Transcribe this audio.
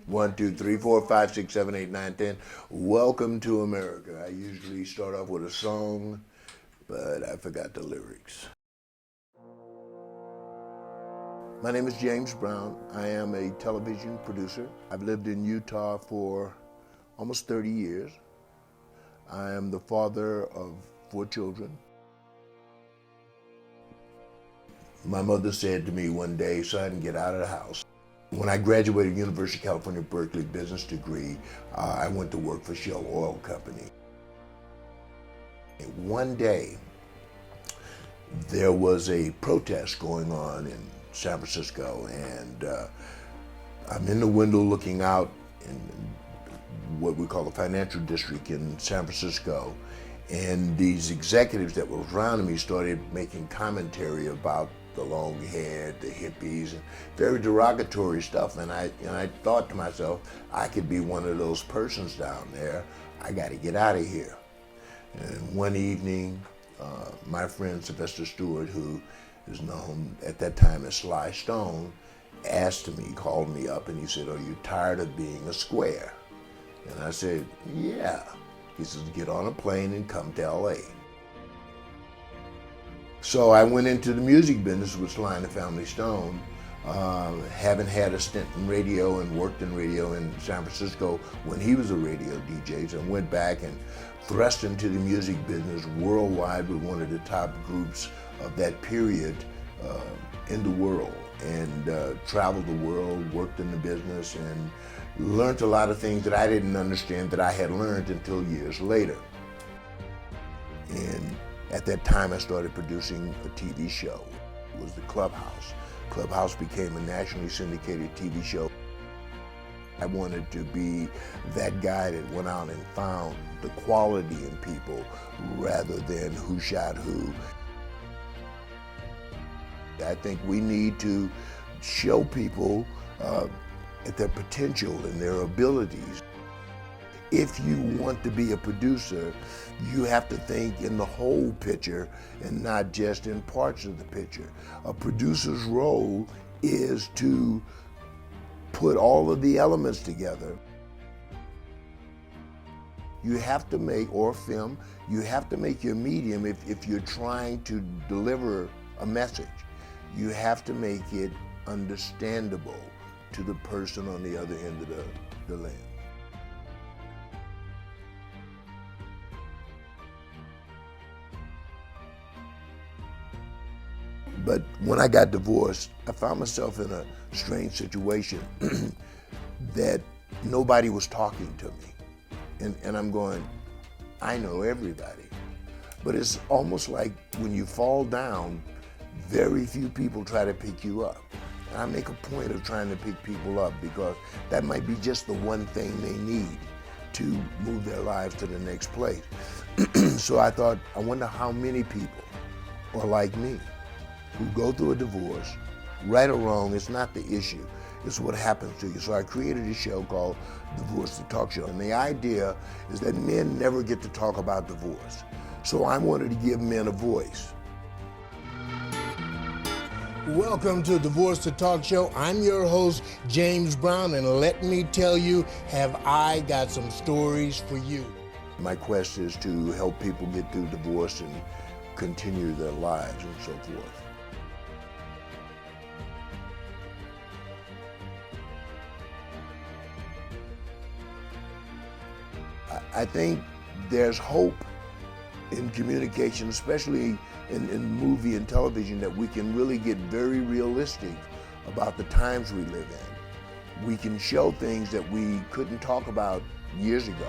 One, two, three, four, five, six, seven, eight, nine, 10. Welcome to America. I usually start off with a song, but I forgot the lyrics. My name is James Brown. I am a television producer. I've lived in Utah for almost 30 years. I am the father of 4 children. My mother said to me one day, "Son, get out of the house." When I graduated University of California, Berkeley business degree, I went to work for Shell Oil Company. One day, there was a protest going on in San Francisco, and I'm in the window looking out in what we call the financial district in San Francisco, and these executives that were around me started making commentary about the long hair, the hippies, and very derogatory stuff. And I thought to myself, I could be one of those persons down there. I got to get out of here. And one evening, my friend Sylvester Stewart, who is known at that time as Sly Stone, asked me, called me up, and he said, "Are you tired of being a square?" And I said, "Yeah." He says, "Get on a plane and come to LA." So I went into the music business with Sly and the Family Stone, having had a stint in radio and worked in radio in San Francisco when he was a radio DJ, so I went back and thrust into the music business worldwide with one of the top groups of that period in the world, and traveled the world, worked in the business, and learned a lot of things that I didn't understand that I had learned until years later. And at that time, I started producing a TV show. It was the Clubhouse. Clubhouse became a nationally syndicated TV show. I wanted to be that guy that went out and found the quality in people rather than who shot who. I think we need to show people at their potential and their abilities. If you want to be a producer, you have to think in the whole picture and not just in parts of the picture. A producer's role is to put all of the elements together. You have to make, or film, you have to make your medium if you're trying to deliver a message. You have to make it understandable to the person on the other end of the lens. But when I got divorced, I found myself in a strange situation that nobody was talking to me. And I'm going, I know everybody. But it's almost like when you fall down, very few people try to pick you up. And I make a point of trying to pick people up because that might be just the one thing they need to move their lives to the next place. So I thought, I wonder how many people are like me, who go through a divorce. Right or wrong, it's not the issue, it's what happens to you. So I created a show called Divorce the Talk Show. And the idea is that men never get to talk about divorce. So I wanted to give men a voice. Welcome to Divorce the Talk Show. I'm your host, James Brown, and let me tell you, have I got some stories for you. My quest is to help people get through divorce and continue their lives and so forth. I think there's hope in communication, especially in movie and television, that we can really get very realistic about the times we live in. We can show things that we couldn't talk about years ago.